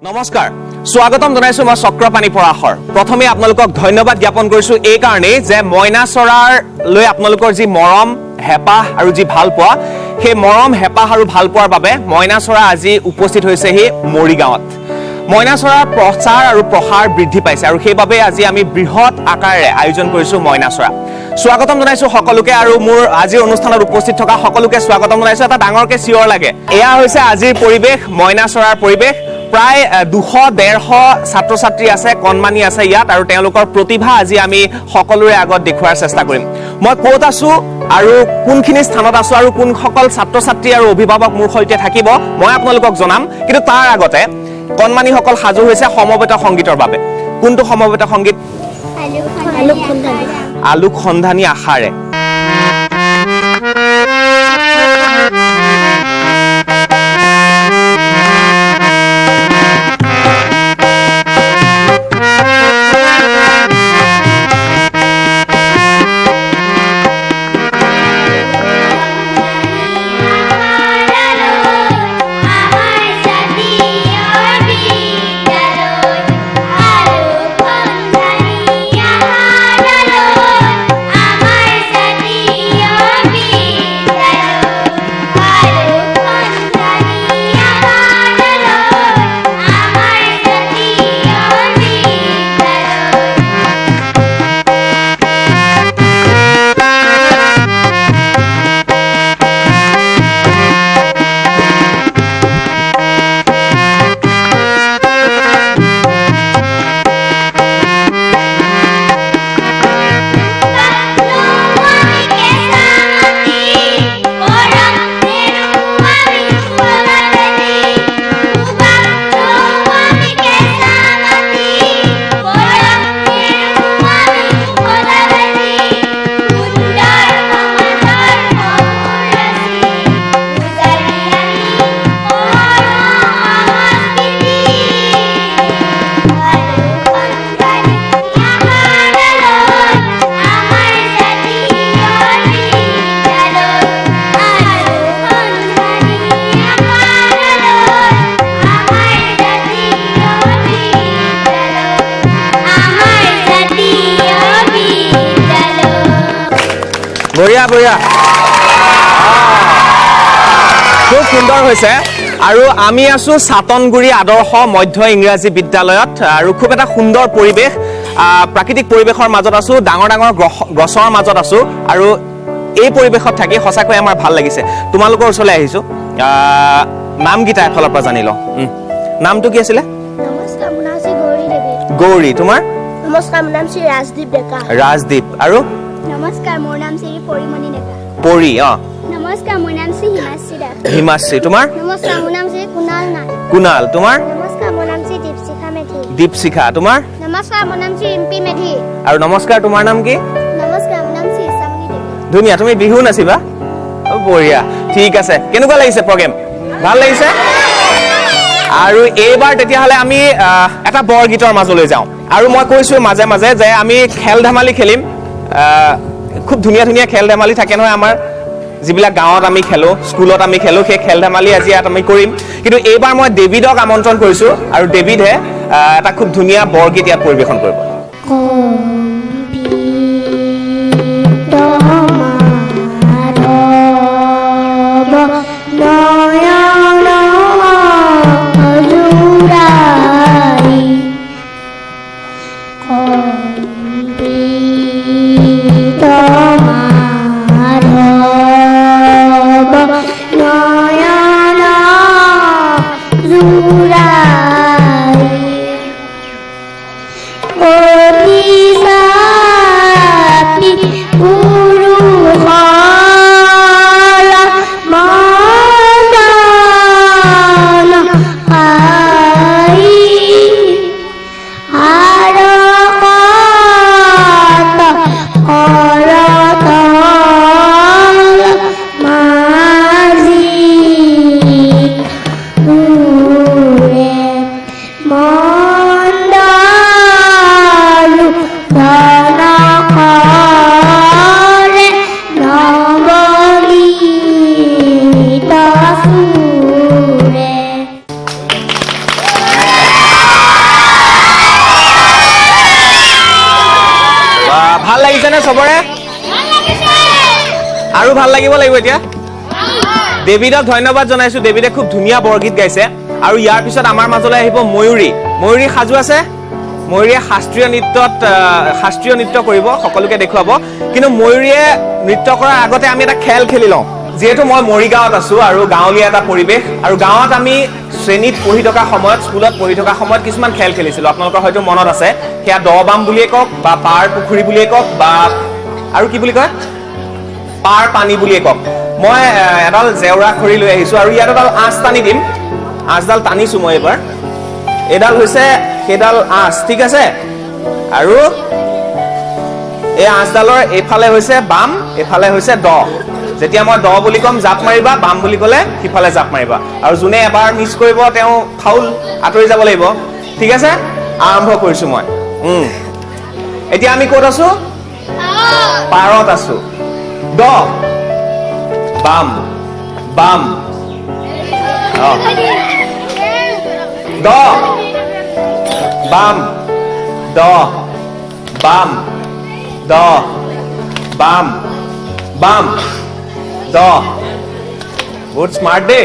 নমস্কাৰ স্বাগতম জনাইছো মই চক্ৰপাণী পৰাশৰ প্ৰথমে আপোনালোকক ধন্যবাদ জ্ঞাপন কৰিছো এই কাৰণে যে মইনা চৰাৰ লৈ আপোনালোকৰ যি মৰম হেপাহ আৰু যি ভালপোৱা সেই মৰম হেপাহ আৰু ভালপোৱাৰ বাবে মইনা চৰা আজি উপস্থিত হৈছে হি মৰিগাঁৱত মইনা চৰাৰ প্ৰচাৰ আৰু প্ৰসাৰ বৃদ্ধি পাইছে আৰু সেইবাবে আজি আমি বৃহৎ আকাৰেৰে আয়োজন কৰিছো মইনা চৰা স্বাগতম জনাইছো সকলোকে আৰু মোৰ আজিৰ অনুষ্ঠানত উপস্থিত থকা সকলোকে স্বাগতম জনাইছো এটা ডাঙৰকে চিঞৰ লাগে এয়া হৈছে আজিৰ পৰিবেশ মইনা চৰাৰ পৰিবেশ প্ৰায় 200-150 ছাত্ৰ-ছাত্ৰী আছে কণমানি আছে ইয়াত আৰু তেওঁলোকৰ প্ৰতিভা আজি আমি সকলোৰে আগত দেখুৱাৰ চেষ্টা কৰিম মই ক'ত আছো আৰু কোনখিনি স্থানত আছো আৰু কোন সকল ছাত্ৰ-ছাত্ৰী আৰু অভিভাৱক মোৰ সৈতে থাকিব মই আপোনালোকক জনাম কিন্তু তাৰ আগতে কণমানি সকল সাজু হৈছে সমবেত সংগীতৰ বাবে কোনটো সমবেত সংগীত আলোক সন্ধানী আশাৰে বঢ়িয়া বঢ়িয়া খুব সুন্দৰ হৈছে আৰু আমি আছো সাতনগুৰি আদৰ্শ মধ্য ইংৰাজী বিদ্যালয়ত আৰু খুব এটা সুন্দৰ পৰিবেশ প্ৰাকৃতিক পৰিবেশৰ মাজত আছো ডাঙৰ ডাঙৰ গছৰ মাজত আছো আৰু এই পৰিবেশত থাকি সঁচাকৈ আমাৰ ভাল লাগিছে তোমালোকৰ ওচৰলৈ আহিছো নাম গীতা এফালৰ পৰা জানি লওঁ নামটো কি আছিলে নমস্কাৰ মোৰ নাম শ্ৰী গৌৰী দেৱী গৌৰী তোমাৰ নমস্কাৰ মোৰ নাম শ্ৰী ৰাজদীপ ডেকা ৰাজদীপ আৰু নমস্কাৰ মোৰ নাম শ্ৰী পৰিমণি ডেকা পৰি নমস্কাৰ মোৰ নাম শ্ৰী হিমাশ্ৰী দাস হিমাশ্ৰী তোমাৰ নমস্কাৰ মোৰ নাম শ্ৰী কুণাল নাথ কুণাল তোমাৰ নমস্কাৰ মোৰ নাম শ্ৰী দীপশিখা মেধি দীপশিখা তোমাৰ নমস্কাৰ মোৰ নাম শ্ৰী ইম্পি মেধি আৰু নমস্কাৰ তোমাৰ নাম কি নমস্কাৰ মোৰ নাম শ্ৰী ইছামণি দেৱী ধুনীয়া তুমি বিহু নাচিবা বঢ়িয়া ঠিক আছে কেনেকুৱা লাগিছে প্ৰগ্ৰেম ভাল লাগিছে আৰু এইবাৰ তেতিয়াহ'লে আমি এটা বৰগীতৰ মাজলৈ যাওঁ আৰু মই কৈছো মাজে মাজে যে আমি খেল ধেমালি খেলিম খুব ধুনীয়া ধুনীয়া খেল ধেমালি থাকে নহয় আমাৰ যিবিলাক গাঁৱত আমি খেলো স্কুলত আমি খেলো সেই খেল ধেমালি আজি ইয়াত আমি কৰিম কিন্তু এইবাৰ মই ডেভিডক আমন্ত্ৰণ কৰিছো আৰু ডেভিডে এটা খুব ধুনীয়া বৰগীত ইয়াত পৰিৱেশন কৰিব ভাল লাগিছে নে সবৰে আৰু ভাল লাগিব এতিয়া দেৱীদক ধন্যবাদ জনাইছো দেৱীদে খুব ধুনীয়া বৰগীত গাইছে আৰু ইয়াৰ পিছত আমাৰ মাজলৈ আহিব ময়ূৰী সাজু আছে ময়ূৰীয়ে শাস্ত্ৰীয় নৃত্য কৰিব সকলোকে দেখুৱাব কিন্তু ময়ূৰীয়ে নৃত্য কৰাৰ আগতে আমি এটা খেল খেলি লওঁ যেহেতু মই মৰিগাঁৱত আছো আৰু গাঁৱলীয়া এটা পৰিৱেশ আৰু গাঁৱত আমি শ্ৰেণীত পঢ়ি থকা সময়ত স্কুলত পঢ়ি থকা সময়ত কিছুমান খেল খেলিছিলো আপোনালোকৰ হয়তো মনত আছে সেয়া দবাম বুলিয়ে কওক বা পাৰ পুখুৰী বুলিয়ে কওক বা আৰু কি বুলি কয় পাৰ পানী বুলিয়ে কওক মই এডাল জেওৰা খৰি লৈ আহিছো আৰু ইয়াত এডাল আঁচ টানি দিম আঁচডাল টানিছো মই এবাৰ এডাল হৈছে সেইডাল আঁচ ঠিক আছে আৰু এই আঁচডালৰ এইফালে হৈছে বাম এইফালে হৈছে দ যেতিয়া মই দ বুলি কম জাপ মাৰিবা বাম বুলি ক'লে সিফালে জাপ মাৰিবা আৰু যোনে এবাৰ মিছ কৰিব তেওঁ ফাউল আঁতৰি যাব লাগিব ঠিক আছে আৰম্ভ কৰিছো মই এতিয়া আমি ক'ত আছো পাৰত আছো দ বাম বাম দ বাম দ বাম দ বাম বাম দ বহুত স্মার্ট ডে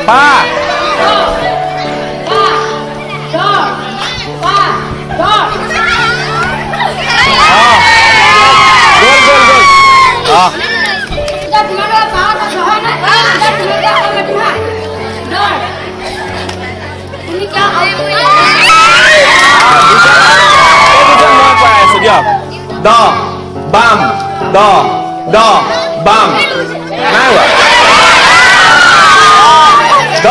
পা দ বাম দ দ বাম নাই দ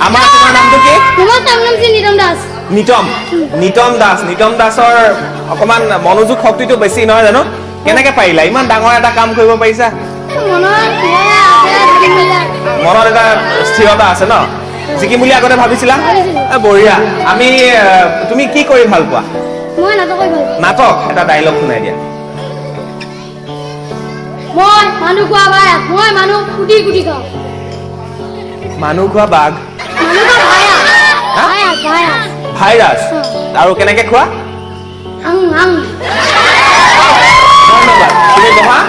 আমাৰ তোমাৰ নামটো কি নিতম দাসৰ অকমান মনোযোগ শক্তিটো বেছি নহয় জানো কেনেকে পাৰিলা ইমান ডাঙৰ এটা কাম কৰিব পাৰিছা মনত এটা স্থিৰতা আছে ন জিকিম বুলি আগতে ভাবিছিলা বঢ়িয়া আমি তুমি কি কৰি ভাল পোৱা নাটক এটা ডায়লগ শুনাই দিয়া মানুহ খোৱা বাঘ ভাইৰাছ আৰু কেনেকে খোৱা ধন্যবাদ তুমি বহা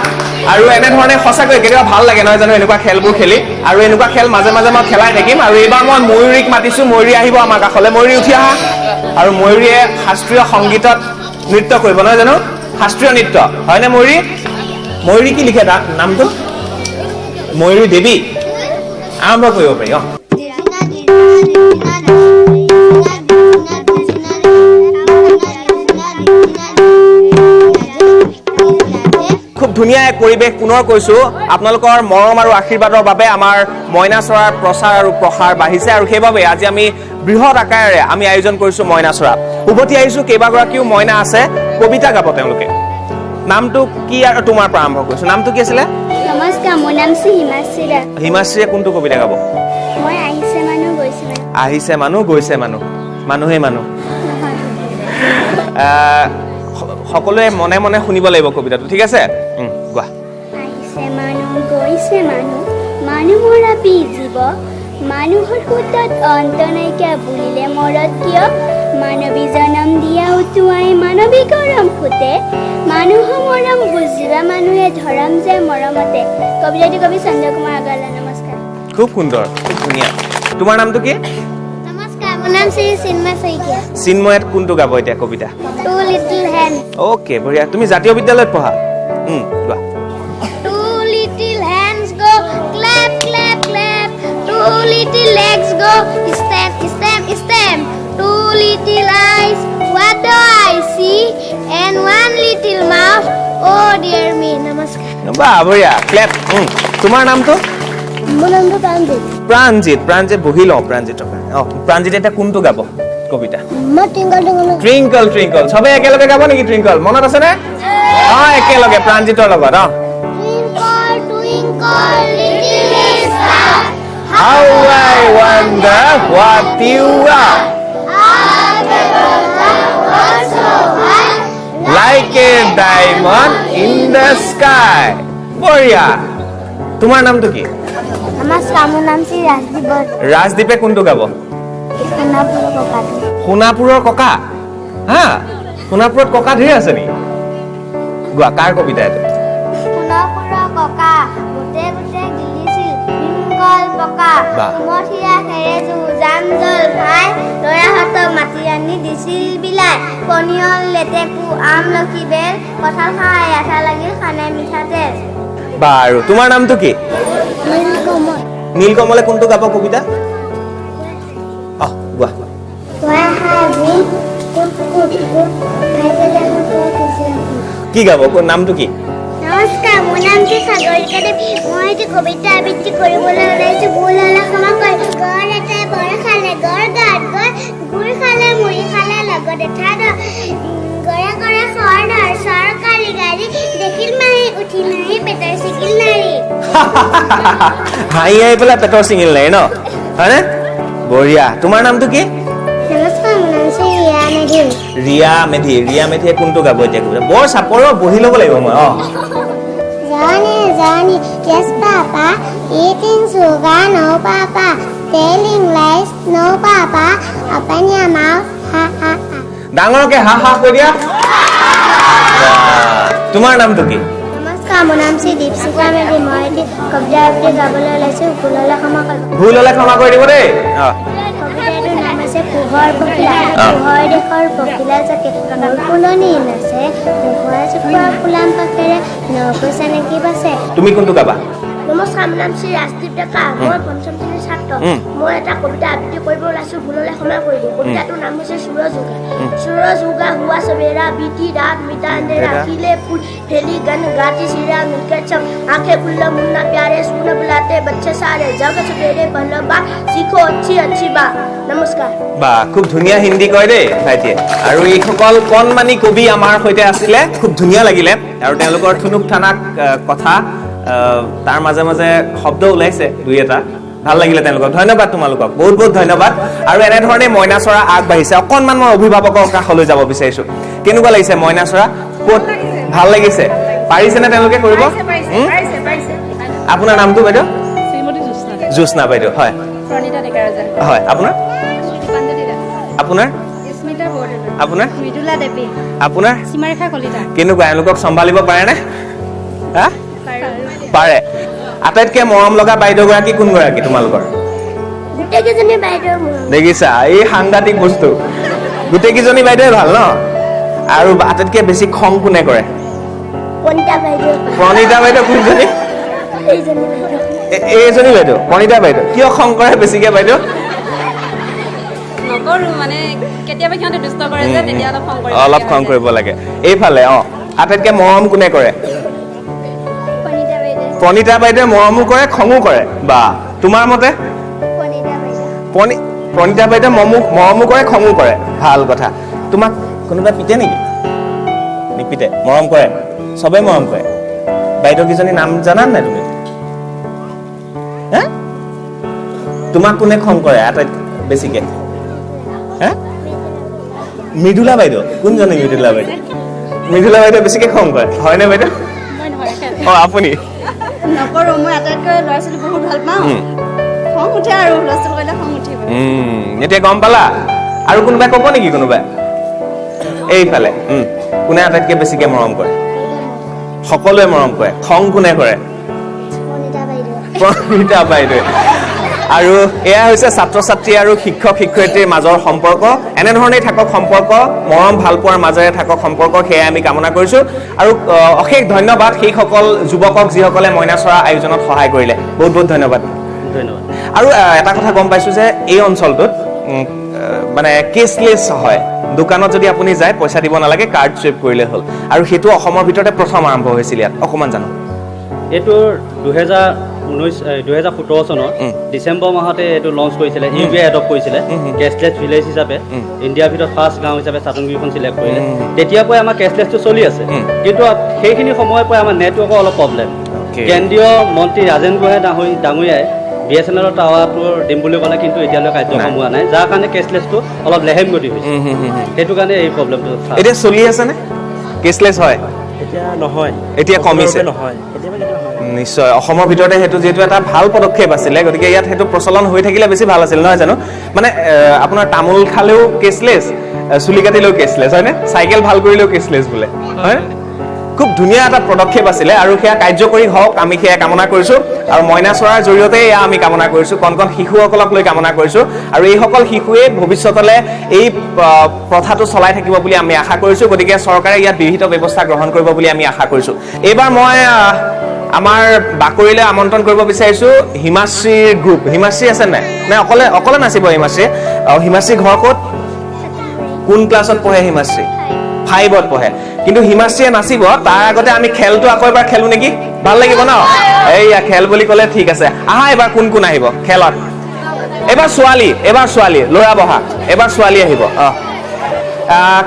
আৰু এনেধৰণে সঁচাকৈ কেতিয়াবা ভাল লাগে নহয় জানো এনেকুৱা খেলবোৰ খেলি আৰু এনেকুৱা খেল মাজে মাজে মই খেলাই থাকিম আৰু এইবাৰ মই ময়ূৰীক মাতিছো ময়ূৰী আহিব আমাৰ কাষলৈ ময়ূৰী উঠি আহা আৰু ময়ূৰীয়ে শাস্ত্ৰীয় সংগীতত নৃত্য কৰিব নহয় জানো শাস্ত্ৰীয় নৃত্য হয়নে ময়ূৰী কি লিখে তাৰ নামটো ময়ূৰী দেৱী আৰম্ভ কৰিব পাৰি খুব ধুনীয়া এক পৰিৱেশ পুনৰ কৈছো আপোনালোকৰ মৰম আৰু আশীৰ্বাদৰ বাবে আমাৰ মইনা চৰাৰ প্ৰচাৰ আৰু প্ৰসাৰ বাঢ়িছে আৰু সেইবাবে আজি আমি বৃহৎ আকাৰেৰে আমি আয়োজন কৰিছো মইনা চৰা উভতি আহিছো কেইবাগৰাকীও মইনা আছে কবিতা গাব তেওঁলোকে নামটো কি আৰু তোমাৰ পৰা আৰম্ভ কৰিছো নামটো কি আছিলে নমস্কাৰ মোৰ নাম হিমাশ্ৰীয়ে কোনটো কবিতা গাব মই আহিছে মানুহ গৈছে মানুহে মানুহ সকলোৱে মনে মনে শুনিব লাগিব কবিতাটো ঠিক আছে গোৱা আহিছে মানুহ গৈছে মানুহৰ আপি জীৱ মানুহৰ সুতত অন্ত নাইকিয়া বুলিলে মৰত কিয় মানৱী জনম দিয়া উটুৱাই মানৱী গৰম ফুটে মানুহ মৰম বুজিবা মানুহে ধৰম যে মৰমতে কবিতাটি কবি সঞ্জয় কুমাৰ আগৰৱালা নমস্কাৰ খুব সুন্দৰ খুব ধুনীয়া তোমাৰ নামটো কি নমস্কাৰ মোৰ নাম শ্ৰী চিন্ময় শইকীয়া চিন্ময়ত কোনটো গাব এতিয়া কবিতা টু লিটল হেণ্ড ওকে বঢ়িয়া তুমি জাতীয় বিদ্যালয়ত পঢ়া গোৱা Two little hands go clap clap clap. Two little legs go stamp stamp stamp. Two little eyes, what do I see? And one little mouth, oh dear me. Namaskar. বাহ বঢ়িয়া ক্লেপ তোমাৰ নামটো মোৰ নামটো প্ৰাণজিত বহি লওঁ প্ৰাণজিতৰ প্ৰাণজিত এটা কোনটো গাব কবিতা মই ট্ৰিংকল ট্ৰিংকল সবে একেলগে গাব নেকি ট্ৰিংকল মনত আছে নে একেলগে প্ৰাণজিতৰ লগত Twinkle little star, How I wonder what you are. I like a diamond in the sky বঢ়িয়া তোমাৰ নামটো কি নমস্কাৰ মোৰ নাম শ্ৰী ৰাজদীপ ৰাজদীপে কোনটো গাব সোণাপুৰৰ ককা সোণাপুৰৰ ককা হা সোণাপুৰত ককা ধেৰ আছে নেকি গোৱা কাৰ কবিতা এইটো সোণাপুৰৰ ককা গোটে গোটে গিলিছিল পিংগল পকা বাহ। কুমথিয়া সেৰেজু জান জল খাই ল'ৰাহঁতক মাতি আনি দিছিল বিলাই পনিয়ল লেটেকু আমলখি বেল কঁঠাল খাই আঠা লাগিল খানে মিঠাতেল বাৰু তোমাৰ নামটো কি নীলকমলে কোনটো গাব কবিতা গোৱা কি গাব নামটো কি নমস্কাৰ মোৰ নামটো সাগৰিকা দেৱী মই এটি কবিতা আবৃত্তি কৰিবলৈ ওলাইছোঁ ভুল হ'লে ক্ষমা কৰিম গড় এটাই বৰ খালে গড় গাত গড় গুৰ খালে মুড়ি খালে লগত এঠা দৰ গড়ে গড়ে খৰ ধৰ চৰকাৰী গাড়ী দেখিল মাহী উঠিল নাহি পেটৰ চিকিল নাৰী হাঁহি আহি পেলাই পেটৰ চিঙিল নাই ন হয়নে বঢ়িয়া তোমাৰ নামটো কি নমস্কাৰ মোৰ নাম শ্ৰী ৰিয়া মেধি ৰিয়া মেধিয়ে কোনটো গাব এতিয়া কবিতা বৰ চাপৰ বহি ল'ব লাগিব মই Johnny, yes, Papa. Eating sugar, no, Papa. Telling lies, no, Papa. Open your mouth, ha, ha, ha. ডাঙৰকে হা হা কৈ দিয়া তোমাৰ নামটো কি নমস্কাৰ মোৰ নাম শ্ৰী দীপশিখা মেধি মই এটি কবিতা আবৃত্তি গাবলৈ ওলাইছোঁ ভুল হ'লে ক্ষমা কৰিব ভুল হ'লে ক্ষমা কৰি দিব দেই কবিতাটোৰ নাম হৈছে পোহৰ পখিলা পোহৰ দেশৰ পখিলা জাকে মোৰ ফুলনি নাচে পোহৰ জোখৰ ফুলাম পাখেৰে নকৈছা নেকি বাছে তুমি কোনটো গাবা নমস্কাৰ মোৰ নাম শ্ৰী ৰাজদীপ ডেকা মই পঞ্চম শ্ৰেণীৰ ছাত্ৰ মই এটা কবিতা আবৃত্তি কৰিব ওলাইছোঁ ভুল হ'লে ক্ষমা কৰিব কবিতাটোৰ নাম হৈছে सूरज उगा हुआ सवेरा बीती रात मिटा अंधेरा खिले फूल फैली गन गाती सिरा मिलकर चम आंखें खुल्ला मुन्ना प्यारे सुन बुलाते बच्चे सारे जग सवेरे पहला बात सीखो अच्छी अच्छी बात नमस्कार বা খুব ধুনীয়া হিন্দী কয় দেই ভাইটিয়ে আৰু এইসকল কণমানি কবি আমাৰ সৈতে আছিলে খুব ধুনীয়া লাগিলে আৰু তেওঁলোকৰ থুনুক থানাক কথা তাৰ মাজে মাজে শব্দ ওলাইছে দুই এটা ভাল লাগিলে তেওঁলোকক ধন্যবাদ তোমালোকক বহুত বহুত ধন্যবাদ আৰু এনেধৰণে মইনা চৰা আগবাঢ়িছে অকণমান মই অভিভাৱকৰ কাষলৈ যাব বিচাৰিছোঁ কেনেকুৱা লাগিছে মইনা চৰা ক'ত ভাল লাগিছে পাৰিছেনে তেওঁলোকে কৰিব আপোনাৰ নামটো বাইদেউ জ্যোৎস্না বাইদেউ হয় হয় আপোনাৰ আপোনাৰ আপোনাৰ মৃদুলা দেৱী আপোনাৰ সীমাৰেখা কলিতা কেনেকুৱা এওঁলোকক চম্ভালিব পাৰেনে হা পাৰে আটাইতকৈ মৰম লগা বাইদেউগৰাকী কোনগৰাকী তোমালোকৰ গোটেইকেইজনী বাইদেউ দেখিছা এই সাংঘাতিক বস্তু গোটেইকেইজনী বাইদেৱে ভাল ন আৰু আটাইতকৈ বেছি খং কোনে কৰে প্ৰণীতা বাইদেউ কোনজনী এইজনী বাইদেউ প্ৰণীতা বাইদেউ কিয় খং কৰে বেছিকে বাইদেউ নকৰো মানে কেতিয়াবা সিহঁতে দুষ্ট কৰে যে তেতিয়া অলপ খং কৰিব লাগে এইফালে আটাইতকৈ মৰম কোনে কৰে প্ৰণীতা বাইদেৱে মৰমো কৰে খঙো কৰে বা তোমাৰ মতে প্ৰণীতা বাইদেৱে মৰমো কৰে খঙো কৰে ভাল কথা তোমাক কোনোবাই পিতে নেকি নিপিতে মৰম কৰে চবেই মৰম কৰে বাইদেউকেইজনী নাম জানা নাই তুমি তোমাক কোনে খং কৰে আটাইতকৈ বেছিকে মৃদুলা বাইদেউ কোনজনী মৃদুলা বাইদেউ বেছিকে খং কৰে হয়নে বাইদেউ আপুনি নকৰো মই আটাইতকৈ ল'ৰা ছোৱালী বহুত ভাল পাওঁ খং উঠে আৰু ল'ৰা ছোৱালী কৰিলে খং উঠিব এতিয়া গম পালা আৰু কোনোবাই ক'ব নেকি কোনোবাই এইফালে কোনে আটাইতকৈ বেছিকে মৰম কৰে সকলোৱে মৰম কৰে খং কোনে কৰে প্ৰণীতা বাইদেউ আৰু এয়া হৈছে ছাত্ৰ ছাত্ৰী আৰু শিক্ষক শিক্ষয়িত্ৰীৰ মাজৰ সম্পৰ্ক এনেধৰণেই থাকক সম্পৰ্ক মৰম ভাল পোৱাৰ মাজেৰে থাকক সম্পৰ্ক সেয়াই আমি কামনা কৰিছোঁ আৰু অশেষ ধন্যবাদ সেইসকল যুৱকক যিসকলে মইনা চৰা আয়োজনত সহায় কৰিলে বহুত বহুত ধন্যবাদ আৰু এটা কথা গম পাইছোঁ যে এই অঞ্চলটোত মানে কেছলেছ হয় দোকানত যদি আপুনি যায় পইচা দিব নালাগে কাৰ্ড চুইপ কৰিলে হ'ল আৰু সেইটো অসমৰ ভিতৰতে প্ৰথম আৰম্ভ হৈছিল ইয়াত অকণমান জানো এইটো 2017 চনৰ ডিচেম্বৰ মাহতে এইটো লঞ্চ কৰিছিলে UBI এডপ্ট কৰিছিলে কেছলেছ ভিলেজ হিচাপে ইণ্ডিয়াৰ ভিতৰত ফাৰ্ষ্ট গাঁও হিচাপে চাটংগীখন চিলেক্ট কৰিলে তেতিয়াৰ পৰাই আমাৰ কেছলেছটো চলি আছে কিন্তু সেইখিনি সময়ৰ পৰাই আমাৰ নেটৱৰ্কৰ অলপ প্ৰব্লেম কেন্দ্ৰীয় মন্ত্ৰী ৰাজেন গোহাঁই ডাঙৰীয়াই BSNL টাৱাৰটো দিম বুলি ক'লে কিন্তু এতিয়ালৈ কাৰ্যক্ষম হোৱা নাই যাৰ কাৰণে কেছলেছটো অলপ লেহেম গতি হৈছে সেইটো কাৰণে এই প্ৰব্লেমটো এতিয়া চলি আছেনে কেছলেছ হয় এতিয়া নহয়, এতিয়া কমিছে নহয়, কেতিয়াবা হয়। নিশ্চয় অসমৰ ভিতৰতে সেইটো যিহেতু এটা ভাল পদক্ষেপ আছিলে গতিকে ইয়াত সেইটো প্ৰচলন হৈ থাকিলে বেছি ভাল আছিল নহয় জানো মানে আপোনাৰ তামোল খালেও কেছলেছ চুলি কাটিলেও কেছলেছ হয়নে চাইকেল ভাল কৰিলেও কেছলেছ বোলে হয় খুব ধুনীয়া এটা পদক্ষেপ আছিলে আৰু সেয়া কাৰ্যকৰী হওক আমি সেয়া কামনা কৰিছোঁ আৰু মইনা চৰাৰ জৰিয়তে এয়া আমি কামনা কৰিছোঁ কণ কণ শিশুসকলক লৈ কামনা কৰিছোঁ আৰু এইসকল শিশুৱে ভৱিষ্যতলৈ এই প্ৰথাটো চলাই থাকিব বুলি আমি আশা কৰিছোঁ গতিকে চৰকাৰে ইয়াত বিহিত ব্যৱস্থা গ্ৰহণ কৰিব বুলি আমি আশা কৰিছোঁ এইবাৰ মই আমাৰ বাকৰিলৈ আমন্ত্ৰণ কৰিব বিচাৰিছোঁ হিমাশ্ৰীৰ গ্ৰুপ হিমাশ্ৰী আছে নাই নে অকলে অকলে নাচিব হিমাশ্ৰী হিমাশ্ৰী ঘৰ ক'ত কোন ক্লাছত পঢ়ে হিমাশ্ৰী 5ত পঢ়ে কিন্তু হিমাশ্ৰীয়ে নাচিব তাৰ আগতে আমি খেলটো আকৌ এবাৰ খেলো নেকি ভাল লাগিব ন এইয়া খেল বুলি ক'লে ঠিক আছে আহা এবাৰ কোন কোন আহিব খেলত এবাৰ ছোৱালী ল'ৰা বহা এবাৰ ছোৱালী আহিব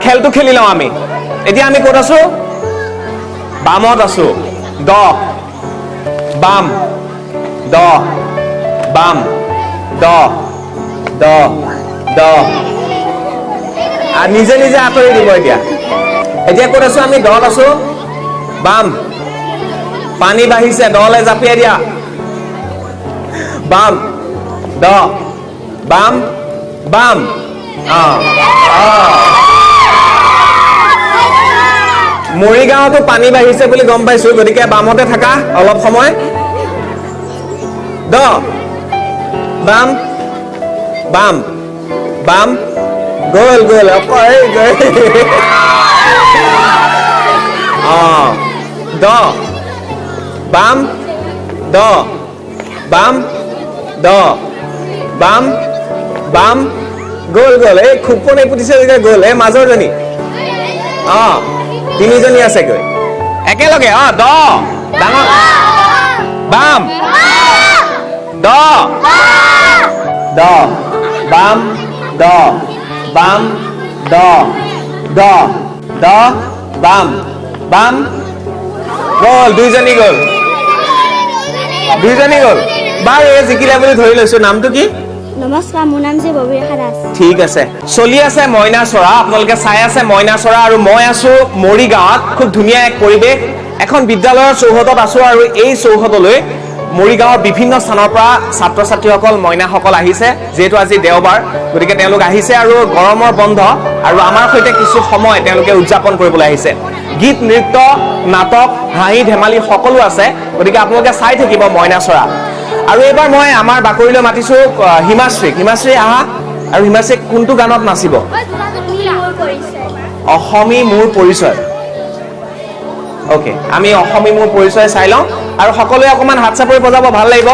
খেলটো খেলি লওঁ আমি এতিয়া আমি ক'ত আছো বামত আছো দ বাম দ বাম দ দ দ নিজে নিজে আঁতৰি দিব এতিয়া ক'ত আছো আমি দত আছো বাম পানী বাঢ়িছে দলে জাপিয়াই দিয়া বাম দ বাম বাম মৰিগাঁৱতো পানী বাঢ়িছে বুলি গম পাইছো গতিকে বামতে থাকা অলপ সময় দ বাম বাম বাম গ'ল দ বাম দ বাম দ বাম বাম গ'ল এই খুবকণ এই পুতিছে গ'ল এই মাজৰজনী তিনিজনী আছেগৈ একেলগে দ ডাঙৰ বাম দ দ বাম দ বাম দ দ দ বাম বাম গ'ল দুইজনী গ'ল বাৰু এই জিকিলে বুলি ধৰি লৈছো নামটো কি নমস্কাৰ মোৰ নাম ববিৰেখা দাস ঠিক আছে চলি আছে মইনা চৰা আপোনালোকে চাই আছে মইনা চৰা আৰু মই আছো মৰিগাঁৱত খুব ধুনীয়া এক পৰিৱেশ এখন বিদ্যালয়ৰ চৌহদত আছো আৰু এই চৌহদলৈ মৰিগাঁৱৰ বিভিন্ন স্থানৰ পৰা ছাত্ৰ ছাত্ৰীসকল মইনাসকল আহিছে যিহেতু আজি দেওবাৰ গতিকে তেওঁলোক আহিছে আৰু গৰমৰ বন্ধ আৰু আমাৰ সৈতে কিছু সময় তেওঁলোকে উদযাপন কৰিবলৈ আহিছে গীত নৃত্য নাটক হাঁহি ধেমালি সকলো আছে গতিকে আপোনালোকে চাই থাকিব মইনা চৰা আৰু এইবাৰ মই আমাৰ বাকৰিলৈ মাতিছো হিমাশ্ৰী আহা আৰু হিমাশ্ৰী কোনটো গানত নাচিব অসমী মোৰ পৰিচয় ওকে আমি অসমী মোৰ পৰিচয় চাই লওঁ আৰু সকলোৱে অকমান হাত চাপৰি বজাব ভাল লাগিব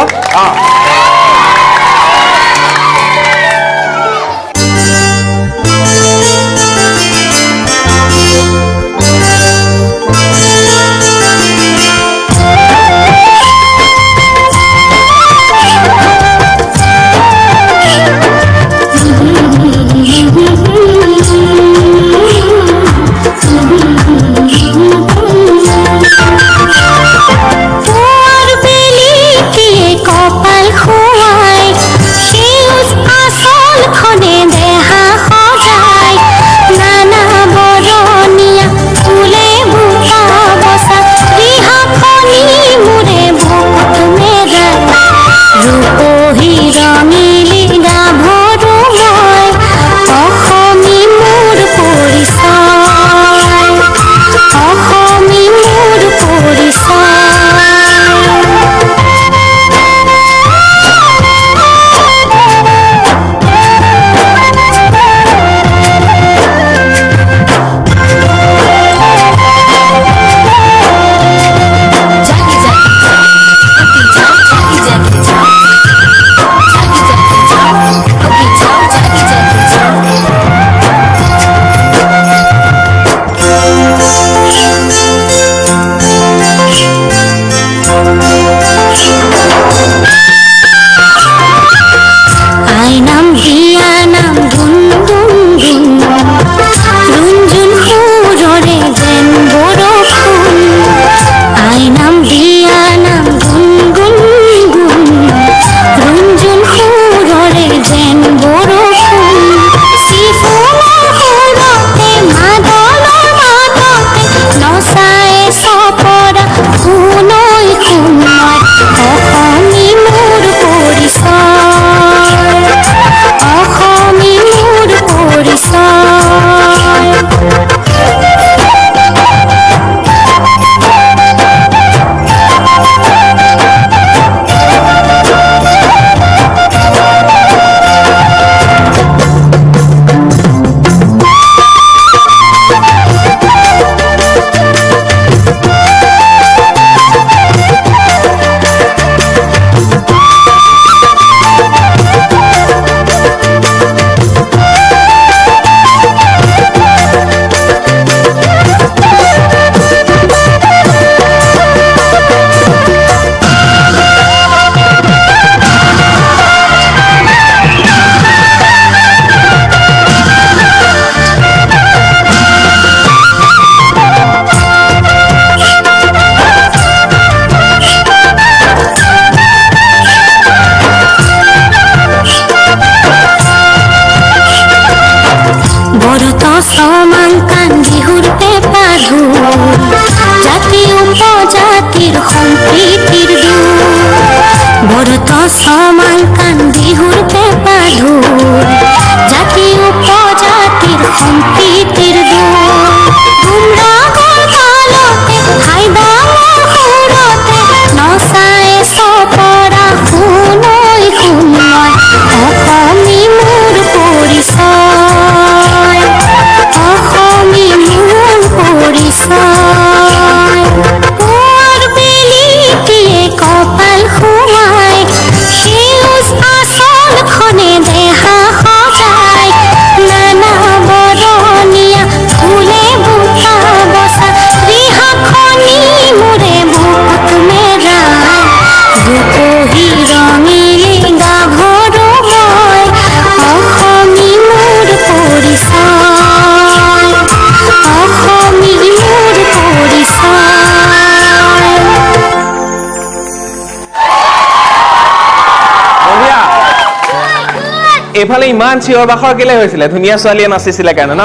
এইফালে ইমান চিঞৰ বাখৰ কেলে হৈছিলে ধুনীয়া ছোৱালীয়ে নাচিছিলে কাৰণে ন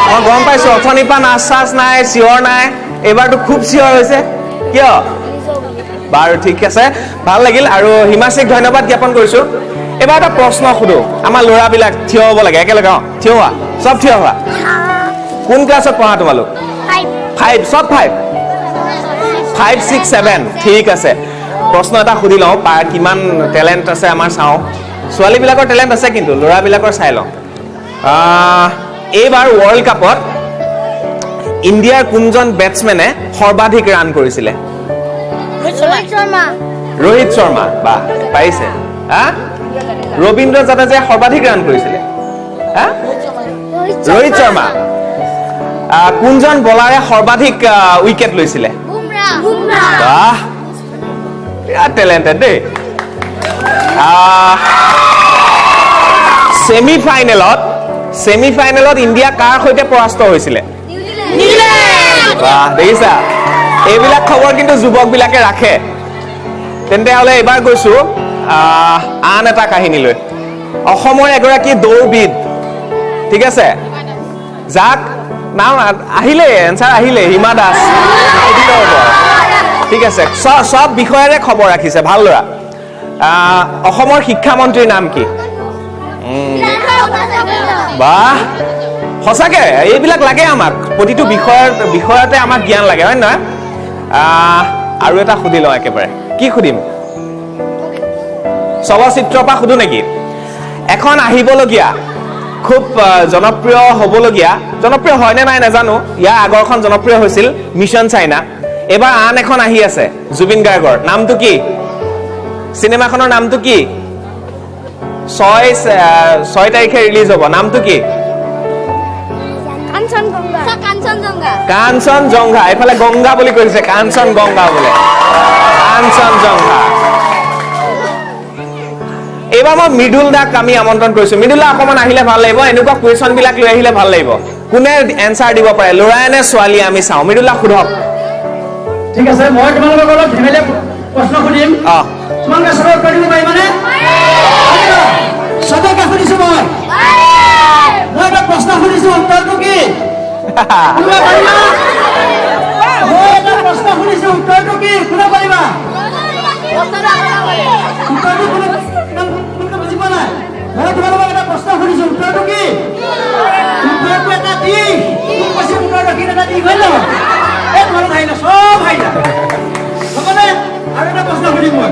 মই গম পাইছো অথনিৰ পৰা নাচ চাচ নাই চিঞৰ নাই এইবাৰতো খুব চিঞৰ হৈছে কিয় বাৰু ঠিক আছে ভাল লাগিল আৰু হিমাশ্ৰীক ধন্যবাদ জ্ঞাপন কৰিছো এবাৰ এটা প্ৰশ্ন সুধো আমাৰ ল'ৰাবিলাক থিয় হ'ব লাগে একেলগে থিয় হোৱা চব থিয় হোৱা কোন ক্লাছত পঢ়া তোমালোক 5 চব 5 6 7 ঠিক আছে প্ৰশ্ন এটা সুধি লওঁ কিমান টেলেণ্ট আছে আমাৰ চাওঁ ছোৱালীবিলাকৰ টেলেণ্ট আছে কিন্তু ল'ৰাবিলাকৰ চাই লওঁ এইবাৰ ৱৰ্ল্ড কাপত ইণ্ডিয়াৰ কোনজন বেটছমেনে সৰ্বাধিক ৰান কৰিছিলে ৰোহিত শৰ্মা বা পাৰিছে হা ৰবীন্দ্ৰ জাদেজাই সৰ্বাধিক ৰান কৰিছিলে হা ৰোহিত শৰ্মা কোনজন বলাৰে সৰ্বাধিক উইকেট লৈছিলে বাহ বিৰাট টেলেণ্টেড দেই ছেমিফাইনেলত ইণ্ডিয়া কাৰ সৈতে পৰাস্ত হৈছিলে বাহ দেখিছা এইবিলাক খবৰ কিন্তু যুৱকবিলাকে ৰাখে তেন্তে হ'লে এইবাৰ গৈছো আন এটা কাহিনী লৈ অসমৰ এগৰাকী দৌৰবিদ ঠিক আছে যাক নাম আহিলে এনচাৰ আহিলে হিমা দাস ঠিক আছে সব বিষয়েৰে খবৰ ৰাখিছে ভাল ল'ৰা অসমৰ শিক্ষামন্ত্ৰীৰ নাম কি বাহ সঁচাকে এইবিলাক লাগে আমাক প্ৰতিটো বিষয়তে আমাক জ্ঞান লাগে হয় নহয় আৰু এটা সুধি লওঁ একেবাৰে কি সুধিম চলচ্চিত্ৰৰ পৰা সুধো নেকি এখন আহিবলগীয়া খুব জনপ্ৰিয় হ'বলগীয়া জনপ্ৰিয় হয় নে নাই নাজানো ইয়াৰ আগৰখন জনপ্ৰিয় হৈছিল মিছন চাইনা এবাৰ আন এখন আহি আছে জুবিন গাৰ্গৰ নামটো কি চিনেমাখনৰ নামটো কি 6 তাৰিখে ৰিলিজ হ'ব নামটো কি কাঞ্চনজংঘা এইফালে গংগা বুলি কৈছে কাঞ্চনজংঘা বোলে কাঞ্চনজংঘা এইবাৰ মই মৃদুল দাক আমি আমন্ত্ৰণ কৰিছো মৃদুল দা অকমান আহিলে ভাল লাগিব এনেকুৱা কুৱেশ্যন বিলাক লৈ আহিলে ভাল লাগিব কোনে এনসাৰ দিব পাৰে ল'ৰাই নে ছোৱালী আমি চাওঁ মৃদুল দা সোধক ঠিক আছে মই তোমালোকক অলপ ধেমেলীয়া প্ৰশ্ন সুধিম তোমালোকে সবে উত্তৰ দিব পাৰিবানে সবকে সুধিছো মই এটা প্ৰশ্ন সুধিছো উত্তৰটো কি কোনে পাৰিবা মই এটা প্ৰশ্ন সুধিছো উত্তৰটো কি কোনে পাৰিবা উত্তৰটো কোনে বুজি পোৱা নাই মই তোমালোকক এটা প্ৰশ্ন সুধিছো উত্তৰটো কি উত্তৰটো এটা দিশ কোন কৈছে উত্তৰটো কি এটা দিশ হয় নহয় এই তোমালোক আহিলা সব আহিলা হ'বনে আৰু এটা প্ৰশ্ন সুধিম মই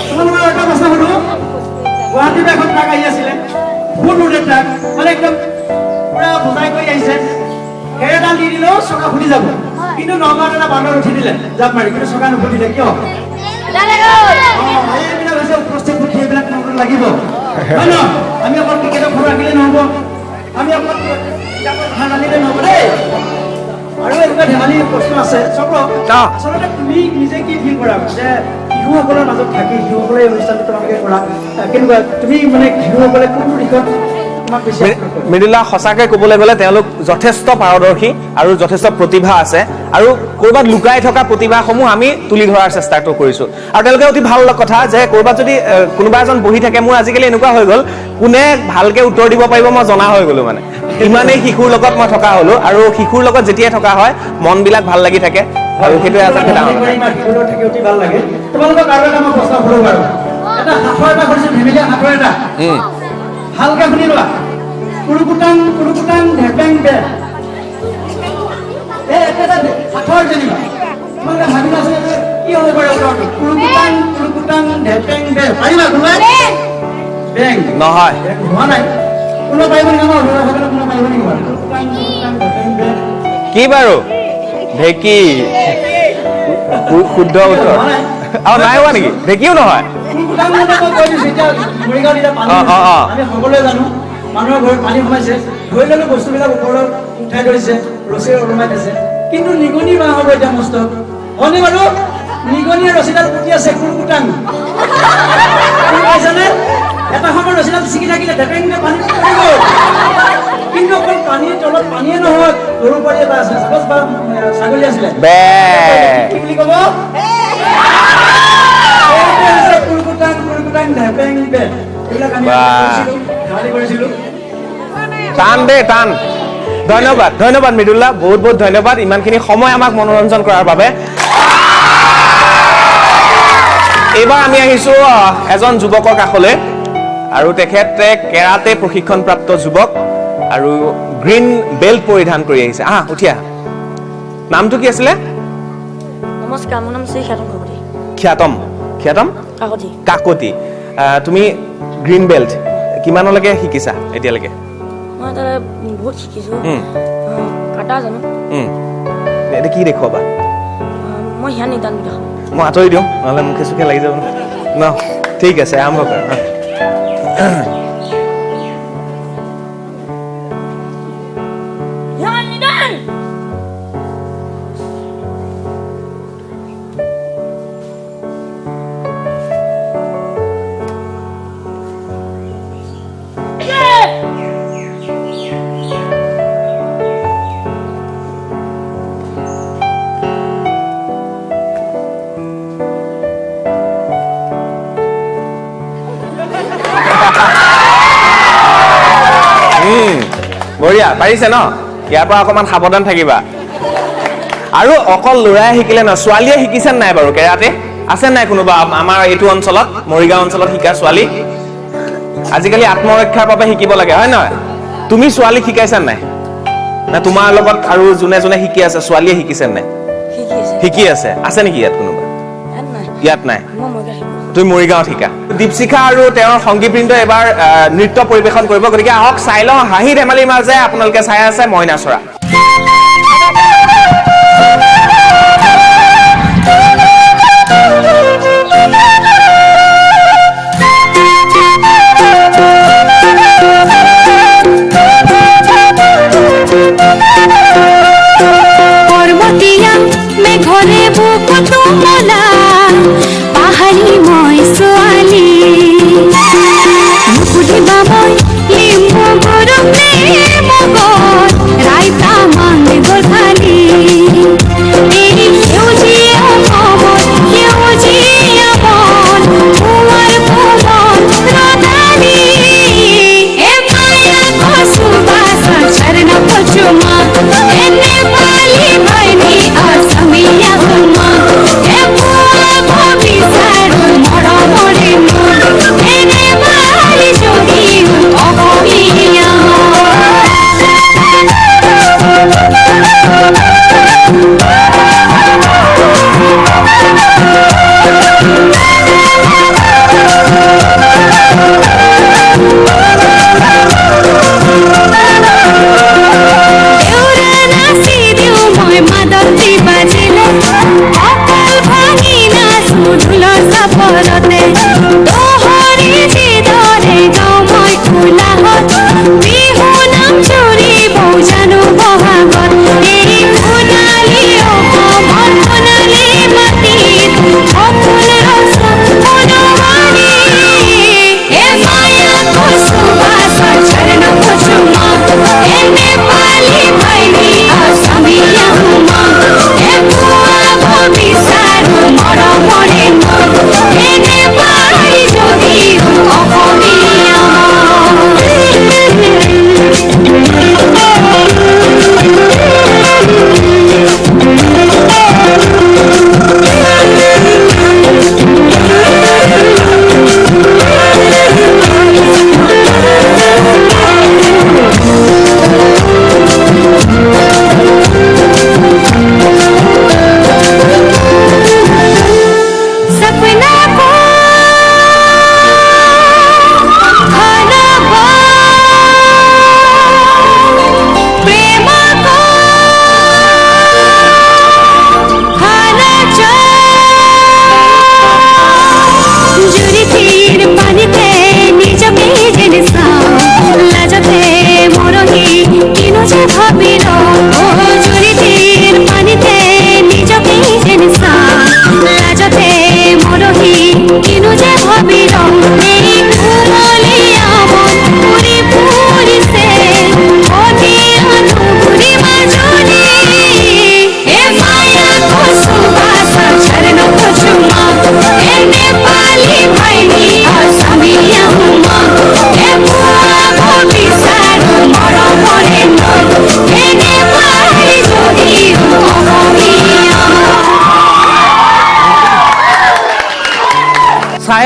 তোমালোকৰ এটা প্ৰশ্ন সুধো গুৱাহাটীত এখন ট্ৰাক আহি আছিলে ফুল ৰোডেড ট্ৰাক মানে একদম পুৰা বুজাই কৰি আহিছে এডাল দি দিলেও চকা ফুটি যাব কিন্তু নগাঁৱত এটা বান্দৰ উঠি দিলে জাপ মাৰি কিন্তু চকা নুফুটিলে কিয় এইবিলাক হৈছে উপস্থিত বুদ্ধি এইবিলাক নগৰ লাগিব হয় ন আমি অকল ক্ৰিকেটৰ ফটো ৰাখিলে নহ'ব আমি অকল ধান আনিলে নহ'ব দেই আৰু এনেকুৱা ধেমালি প্ৰশ্ন আছে চক্ৰ আচলতে তুমি নিজে কি ফিল কৰা যে শিশুসকলৰ মাজত থাকি শিশুসকলে এই অনুষ্ঠানটো তোমালোকে কৰা কেনেকুৱা তুমি মানে শিশুসকলে কোনটো দিশত তোমাক বেছি মৃদুলা সঁচাকৈ ক'বলৈ গ'লে তেওঁলোক যথেষ্ট পাৰদৰ্শী আৰু যথেষ্ট প্ৰতিভা আছে আৰু ক'ৰবাত লুকাই থকা প্ৰতিভাসমূহ আমি তুলি ধৰাৰ চেষ্টাটো কৰিছোঁ আৰু তেওঁলোকে অতি ভাল কথা যে ক'ৰবাত যদি কোনোবা এজন বহি থাকে মোৰ আজিকালি এনেকুৱা হৈ গ'ল কোনে ভালকৈ উত্তৰ দিব পাৰিব মই জনা হৈ গ'লো মানে ইমানেই শিশুৰ লগত মই থকা হ'লো আৰু শিশুৰ লগত যেতিয়াই থকা হয় মনবিলাক ভাল লাগি থাকে আৰু সেইটোৱে আচলতে ডাঙৰ তোমালোকক আৰু এটা মই প্ৰশ্ন সুধো বাৰু এটা সাঁথৰ এটা কৰিছে ধেমেলীয়া সাঁথৰ এটা ভালকে শুনি লোৱা কুৰুকুটাং ঢেপেং বে এই এটা সাঁথৰ যেনিবা তোমালোকে ভাবি আছে যে কি হ'ব পাৰে উত্তৰটো কুৰুকুটাং ঢেপেং বে পাৰিবা কোনোবাই বেং নহয় হোৱা নাই কোনো পাৰিব নেকি আমাৰ অভিভাৱকসকলে কোনো পাৰিব নেকি কুৰুকুটাং ঢেপেং বে কি বাৰু ঢেকি শুদ্ধ উত্তৰ আৰু নাই হোৱা নেকি ঢেকিও নহয় আমি সকলোৱে জানো মানুহৰ ঘৰত পানী সোমাইছে ধৰি ললো বস্তুবিলাক ওপৰত উঠাই ধৰিছে ৰছীৰে ওলমাই দিছে কিন্তু নিগনি বাঁহ হ'ব এতিয়া মস্ত হয়নে বাৰু নিগনিয়ে ৰছীডাল পুতি আছে কুৰকুটাং পাইছানে এটা সময় ৰছীডাল ছিগি থাকিলে ঢেপেঙে পানীত পৰি গ'ল কিন্তু অকল পানীৰ তলত পানীয়ে নহয় গৰু পোৱালি এটা আছে ছাগলী আছিলে কি বুলি ক'ব হেপেং বেট এইবিলাক আমি বাহ। ধেমালি কৰিছিলোঁ টান দে টান ধন্যবাদ ধন্যবাদ মৃদুলা বহুত বহুত ধন্যবাদ ইমানখিনি সময় আমাক মনোৰঞ্জন কৰাৰ বাবে এইবাৰ আমি আহিছো এজন যুৱকৰ কাষলৈ আৰু তেখেতে কেৰাটে প্ৰশিক্ষণপ্ৰাপ্ত যুৱক আৰু গ্ৰীণ বেল্ট পৰিধান কৰি আহিছে উঠিয়া নামটো কি আছিলে নমস্কাৰ মোৰ নাম শ্ৰী খ্যাতম খ্যাতম কাকতি কাকতি তুমি গ্ৰীণ বেল্ট কিমানলৈকে শিকিছা এতিয়ালৈকে মই তাতে বহুত শিকিছোঁ কাটা জানো এতিয়া কি দেখুৱাবা মই সিয়া নিদান দেখাম মই আঁতৰি দিওঁ নহ'লে মুখে চুখে লাগি যাব ন ঠিক আছে আৰম্ভ কৰা সিয়া নিদান বঢ়িয়া পাৰিছে ন ইয়াৰ পৰা অকণমান সাৱধান থাকিবা আৰু অকল ল'ৰাই শিকিলে ন ছোৱালীয়ে শিকিছে নাই বাৰু কেৰাটে আছে নাই কোনোবা আমাৰ এইটো অঞ্চলত মৰিগাঁও অঞ্চলত শিকা ছোৱালী আজিকালি আত্মৰক্ষাৰ বাবে শিকিব লাগে হয় নহয় তুমি ছোৱালীক শিকাইছা নাই না তোমাৰ লগত আৰু যোনে যোনে শিকি আছে ছোৱালীয়ে শিকিছে নাই শিকি আছে নেকি ইয়াত কোনোবা ইয়াত নাই তুমি মৰিগাঁৱত শিকা দীপশিখা আৰু তেওঁৰ সংগীবৃন্দ এবাৰ নৃত্য পৰিৱেশন কৰিব গতিকে আহক চাই লওঁ হাঁহি ধেমালিৰ মাজে আপোনালোকে চাই আছে মইনা চৰা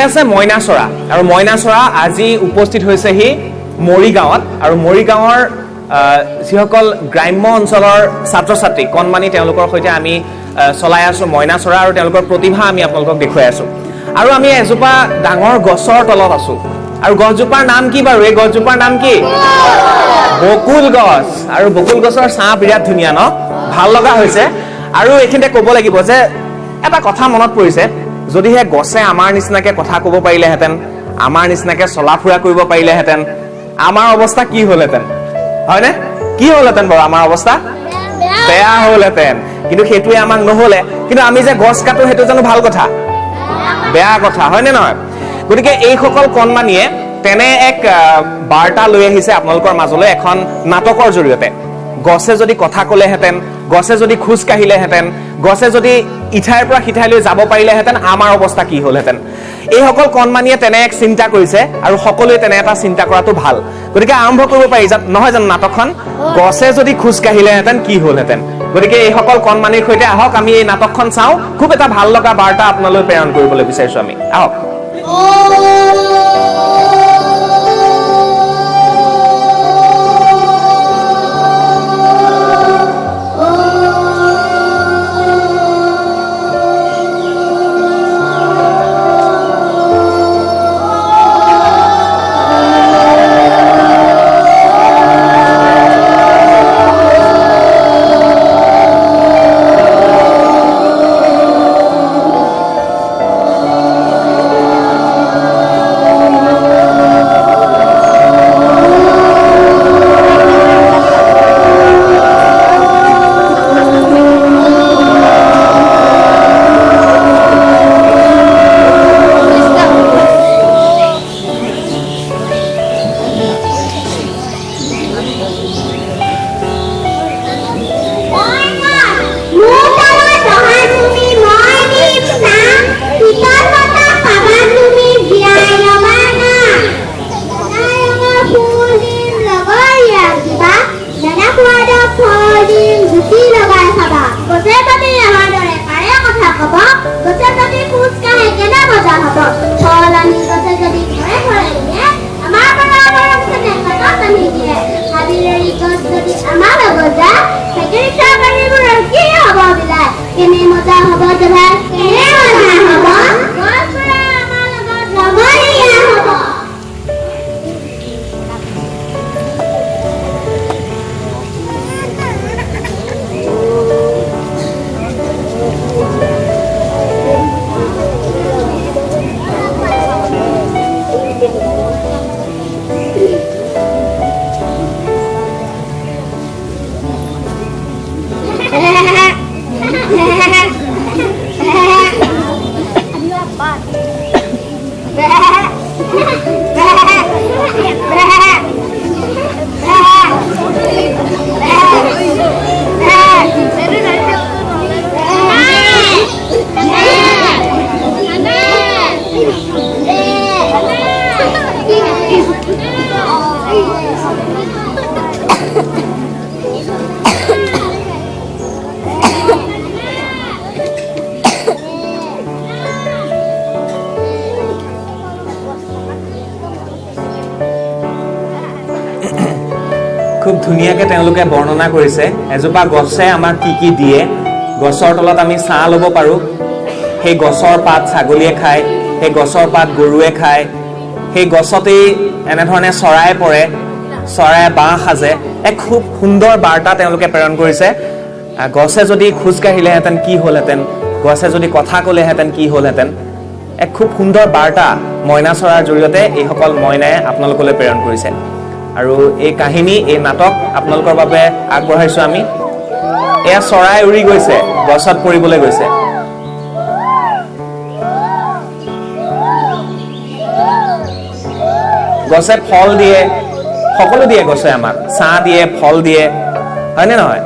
আছে মইনাচৰা আৰু মইনাচৰা আজি উপস্থিত হৈছেহি মৰিগাঁৱত আৰু মৰিগাঁৱৰ যিসকল গ্ৰাম্য অঞ্চলৰ ছাত্ৰ ছাত্ৰী কণমানি তেওঁলোকৰ সৈতে আমি চলাই আছো মইনাচৰা আৰু তেওঁলোকৰ প্ৰতিভা আমি আপোনালোকক দেখুৱাই আছো আৰু আমি এজোপা ডাঙৰ গছৰ তলত আছো আৰু গছজোপাৰ নাম কি বাৰু এই গছজোপাৰ নাম কি বকুল গছ আৰু বকুল গছৰ ছাঁ বিৰাট ধুনীয়া ন ভাল লগা হৈছে আৰু এইখিনিতে ক'ব লাগিব যে এটা কথা মনত পৰিছে যদিহে গছে আমাৰ নিচিনাকে কথা ক'ব পাৰিলেহেঁতেন আমাৰ নিচিনাকে চলা ফুৰা কৰিব পাৰিলেহেঁতেন আমাৰ অৱস্থা কি হ'লহেঁতেন হয়নে কি হ'লহেঁতেন বাৰু আমাৰ অৱস্থা বেয়া হ'লহেঁতেন কিন্তু সেইটোৱে আমাক নহ'লে কিন্তু আমি যে গছ কাটো সেইটো জানো ভাল কথা বেয়া কথা হয়নে নহয় গতিকে এইসকল কণমানিয়ে তেনে এক বাৰ্তা লৈ আহিছে আপোনালোকৰ মাজলৈ এখন নাটকৰ জৰিয়তে গছে যদি কথা ক'লেহেঁতেন গছে যদি খোজ কাঢ়িলেহেঁতেন গছে যদি ইঠাইৰ পৰা সিঠাইলৈ যাব পাৰিলেহেঁতেন আমাৰ অৱস্থা কি হ'লহেঁতেন এইসকল কণমানিয়ে তেনে এক চিন্তা কৰিছে আৰু সকলোৱে তেনে এটা চিন্তা কৰাটো ভাল গতিকে আৰম্ভ কৰিব পাৰি নহয় জানো নাটকখন গছে যদি খোজ কাঢ়িলেহেঁতেন কি হ'লহেঁতেন গতিকে এইসকল কণমানিৰ সৈতে আহক আমি এই নাটকখন চাওঁ খুব এটা ভাল লগা বাৰ্তা আপোনালৈ প্ৰেৰণ কৰিবলৈ বিচাৰিছো আমি আহক খুব ধুনীয়াকৈ তেওঁলোকে বৰ্ণনা কৰিছে এজোপা গছে আমাক কি কি দিয়ে গছৰ তলত আমি ছাঁ ল'ব পাৰোঁ সেই গছৰ পাত ছাগলীয়ে খায় সেই গছৰ পাত গৰুৱে খায় সেই গছতেই এনেধৰণে চৰাই পৰে চৰাই বাঁহ সাজে এক খুব সুন্দৰ বাৰ্তা তেওঁলোকে প্ৰেৰণ কৰিছে গছে যদি খোজ কাঢ়িলেহেঁতেন কি হ'লহেঁতেন গছে যদি কথা ক'লেহেঁতেন কি হ'লহেঁতেন এক খুব সুন্দৰ বাৰ্তা মইনাচৰাৰ জৰিয়তে এইসকল মইনাই আপোনালোকলৈ প্ৰেৰণ কৰিছে আৰু এই কাহিনী এই নাটক আপোনালোকৰ বাবে আগবঢ়াইছো আমি এয়া চৰাই উৰি গৈছে গছত পৰিবলৈ গৈছে গছে ফল দিয়ে সকলো দিয়ে গছে আমাক ছাঁ দিয়ে ফল দিয়ে হয়নে নহয়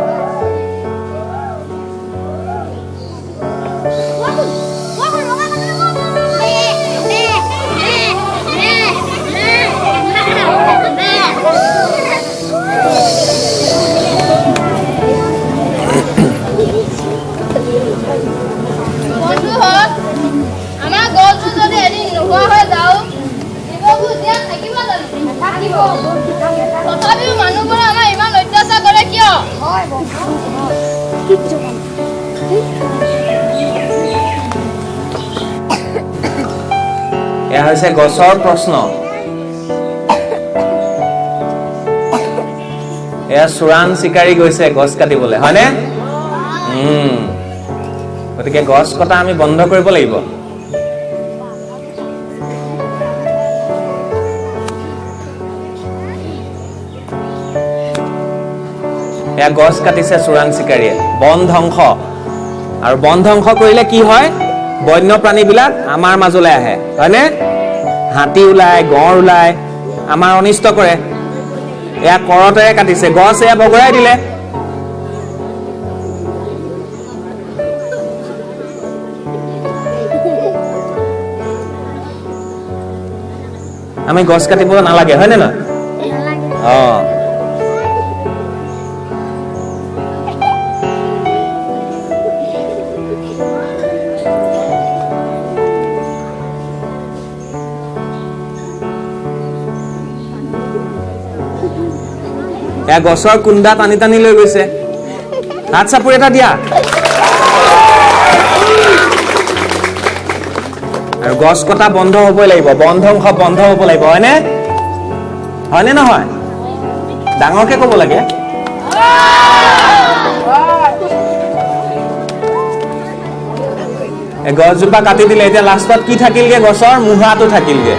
আমাৰ গছটো যদি এদিন নোহোৱা তথাপিও মানুহবোৰে আমাৰ ইমান অত্যাচাৰ কৰে কিয়? এয়া হৈছে গছৰ প্ৰশ্ন। এয়া চোৰাং চিকাৰী গৈছে গছ কাটিবলৈ, হয়নে? গতিকে গছ কটা আমি বন্ধ কৰিব লাগিব। এয়া গছ কাটিছে চোৰাং চিকাৰীয়ে, বন ধ্বংস। আৰু বন ধ্বংস কৰিলে কি হয়? বন্য প্ৰাণীবিলাক আমাৰ মাজলৈ আহে, হয়নে? হাতী ওলায়, গঁড় ওলায়, আমাৰ অনিষ্ট কৰে। এয়া কৰতেৰে কাটিছে, গছ এয়া বগৰাই দিলে। আমি গছ কাটিব নালাগে, হয়নে নহয়? এয়া গছৰ কুন্দা টানি টানি লৈ গৈছে। হাত চাপৰি এটা দিয়া। আৰু গছ কটা বন্ধ হ'বই লাগিব, বন ধ্বংস বন্ধ হ'ব লাগিব, হয়নে? হয়নে নহয়? ডাঙৰকে ক'ব লাগে। গছজোপা কাটি দিলে, এতিয়া লাষ্টত কি থাকিলগে? গছৰ মুঢ়াটো থাকিলগে।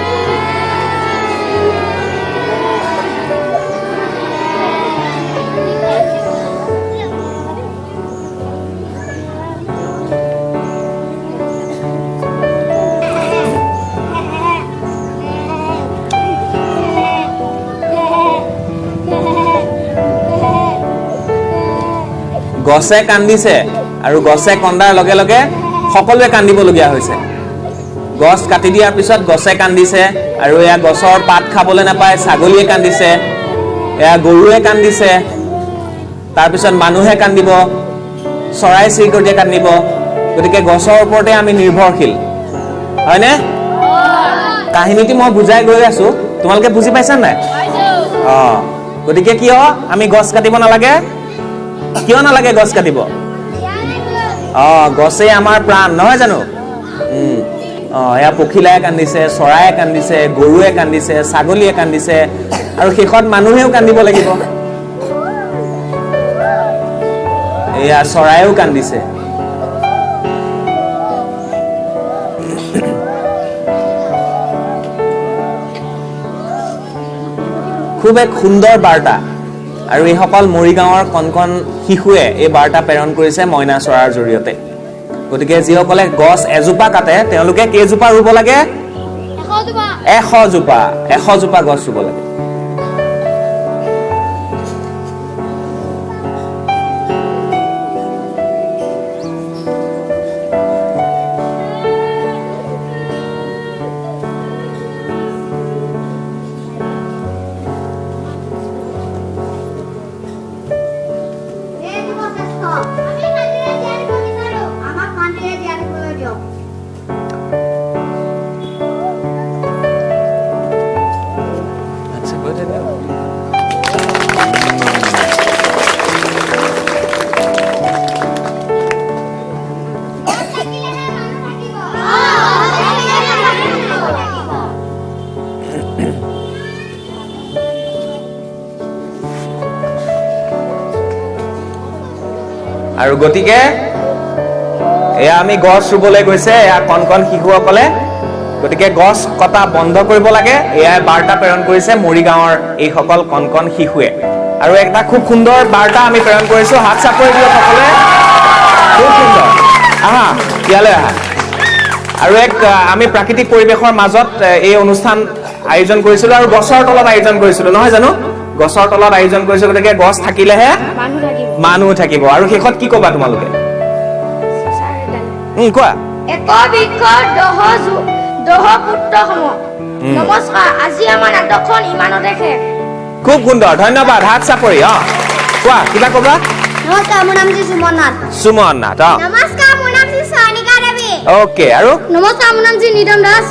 গছে কান্দিছে আৰু গছে কন্দাৰ লগে লগে সকলোৱে কান্দিবলগীয়া হৈছে। গছ কাটি দিয়াৰ পিছত গছে কান্দিছে, আৰু এয়া গছৰ পাত খাবলৈ নাপায়, ছাগলীয়ে কান্দিছে, এয়া গৰুৱে কান্দিছে, তাৰপিছত মানুহে কান্দিব, চৰাই চিৰিকটিয়ে কান্দিব। গতিকে গছৰ ওপৰতে আমি নিৰ্ভৰশীল, হয়নে? কাহিনীটো মই বুজাই গৈ আছো, তোমালোকে বুজি পাইছা নাই? গতিকে কিয় আমি গছ কাটিব নালাগে? কিয় নালাগে গছ কাটিব? গছেই আমাৰ প্ৰাণ, নহয় জানো? এয়া পখিলাই কান্দিছে, চৰায়ে কান্দিছে, গৰুৱে কান্দিছে, ছাগলীয়ে কান্দিছে, আৰু শেষত মানুহেও কান্দিব লাগিব। এয়া চৰায়েও কান্দিছে। খুব এক সুন্দৰ বাৰ্তা, আৰু এইসকল মৰিগাঁৱৰ কণ কণ শিশুৱে এই বাৰ্তা প্ৰেৰণ কৰিছে মইনা চৰাৰ জৰিয়তে। গতিকে যিসকলে গছ এজোপা কাটে তেওঁলোকে কেইজোপা ৰুব লাগে? 100 জোপা গছ ৰুব লাগে। আৰু গতিকে এয়া আমি গছ ৰুবলৈ গৈছে এয়া কণ কণ শিশুসকলে। গতিকে গছ কটা বন্ধ কৰিব লাগে, এয়াই বাৰ্তা প্ৰেৰণ কৰিছে মৰিগাঁৱৰ এইসকল কণ কণ শিশুৱে। আৰু এটা খুব সুন্দৰ বাৰ্তা আমি প্ৰেৰণ কৰিছো, হাত চাপৰি দিয়ক সকলোৱে। খুব সুন্দৰ, আহা ইয়ালৈ আহা। আৰু এক আমি প্ৰাকৃতিক পৰিৱেশৰ মাজত এই অনুষ্ঠান আয়োজন কৰিছিলো, আৰু গছৰ তলত আয়োজন কৰিছিলো, নহয় জানো? গছৰ তলত আয়োজন কৰিছো, গতিকে গছ থাকিলেহে মানুহ থাকিব। আৰু শেষত কি কবা তোমালোকে? কোৱা। নমস্কাৰ, আজি আমাৰ নাটকখন ইমানতে শেষ। খুব সুন্দৰ, ধন্যবাদ, হাত চাপৰি। কোৱা, কিবা কবা? নমস্কাৰ, মোৰ নাম সুমন নাথ। সুমন নাথ, নমস্কাৰ, মোৰ নাম সনিকা দেৱী। অ'কে, আৰু নমস্কাৰ, মোৰ নাম নিদম দাস।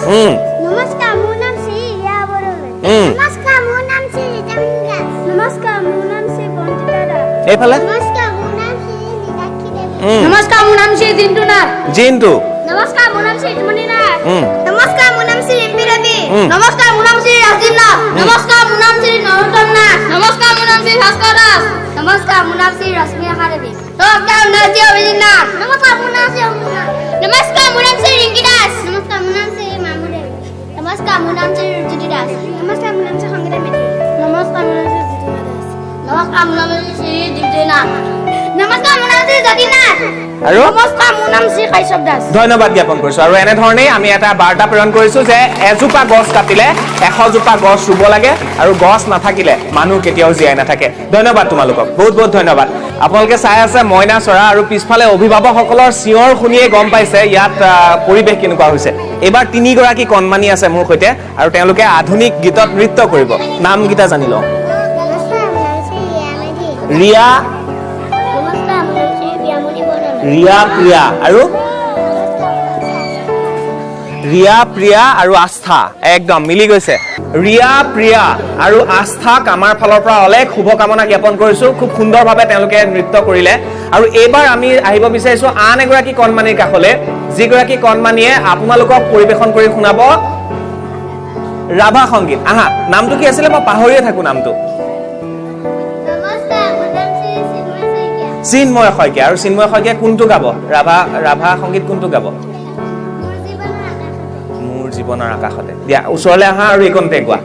নমস্কাৰ, মোৰ নাম ৰিয়া বড়োলে। নমস্কাৰ মোৰ নাম শ্ৰী ৰীতামণি দাস নমস্কাৰ মোৰ নাম শ্ৰী বন্দিতা দাস এইফালে নমস্কাৰ মোৰ নাম শ্ৰী নীলাক্ষী দেৱী নমস্কাৰ মোৰ নাম শ্ৰী জিন্তু নাথ জিন্তু নমস্কাৰ মোৰ নাম শ্ৰী ৰীতুমণি নাথ উম, নমস্কাৰ মোৰ নাম শ্ৰী ৰিম্পী দেৱী নমস্কাৰ মোৰ নাম শ্ৰী ৰাজদীপ নাথ নমস্কাৰ মোৰ নাম শ্ৰী নৰোত্তম নাথ নমস্কাৰ মোৰ নাম শ্ৰী ভাস্কৰ দাস নমস্কাৰ মোৰ নাম শ্ৰী ৰশ্মি ৰেখা দেৱী নমস্কাৰ মোৰ নাম শ্ৰী অভিজিৎ নাথ নমস্কাৰ মোৰ নাম শ্ৰী অমুক নাথ নমস্কাৰ মোৰ নাম শ্ৰী ৰিংকি দাস নমস্কাৰ মোৰ নাম শ্ৰী মামু দেৱী নমস্কাৰ মোৰ নাম শ্ৰী ৰুজিতি দাস নমস্কাৰ মোৰ নাম শ্ৰী সংগীতা মেধি নমস্কাৰ মোৰ নাম শ্ৰী জিতুমা দাস নমস্কাৰ মোৰ নাম শ্ৰী দীপ্তি নাথ নমস্কাৰ মোৰ নাম শ্ৰী জ্যোতি নাথ আৰু নমস্কাৰ মোৰ নাম শ্ৰী কাশ্যপ দাস ধন্যবাদ জ্ঞাপন কৰিছো আৰু এনেধৰণেই আমি এটা বাৰ্তা প্ৰেৰণ কৰিছো যে এজোপা গছ কাটিলে 100 জোপা গছ ৰুব লাগে আৰু গছ নাথাকিলে মানুহ কেতিয়াও জীয়াই নাথাকে ধন্যবাদ তোমালোকক বহুত বহুত ধন্যবাদ আপোনালোকে চাই আছে মইনা চৰা আৰু পিছফালে অভিভাৱকসকলৰ চিঞৰ শুনিয়ে গম পাইছে ইয়াত পৰিৱেশ কেনেকুৱা হৈছে এইবাৰ 3 গৰাকী কণমানি আছে মোৰ সৈতে আৰু তেওঁলোকে আধুনিক গীতত নৃত্য কৰিব নামকেইটা জানি লওঁ নমস্কাৰ মোৰ নাম শ্ৰী ৰিয়া মেধি ৰিয়া নমস্কাৰ মোৰ নাম শ্ৰী বিয়ামণি বৰ্ণন ৰিয়া প্ৰিয়া আৰু ৰিয়া প্ৰিয়া আৰু আস্থা একদম মিলি গৈছে ৰিয়া প্ৰিয়া আৰু আস্থাক আমাৰ ফালৰ পৰা অলেখ শুভকামনা জ্ঞাপন কৰিছো খুব সুন্দৰভাৱে তেওঁলোকে নৃত্য কৰিলে আৰু এইবাৰ আমি আহিব বিচাৰিছো আন এগৰাকী কণমানিৰ কাষলৈ যিগৰাকী কণমানিয়ে আপোনালোকক পৰিৱেশন কৰি শুনাব ৰাভা সংগীত আহা নামটো কি আছিলে মই পাহৰিয়ে থাকো নামটো নমস্কাৰ মোৰ নাম শ্ৰী চিন্ময় শইকীয়া চিন্ময় শইকীয়া আৰু চিন্ময় শইকীয়া কোনটো গাব ৰাভা সংগীত কোনটো গাব মোৰ জীৱনৰ আকাশতে মোৰ জীৱনৰ আকাশতে দিয়া ওচৰলৈ আহা আৰু এইকণতে গোৱা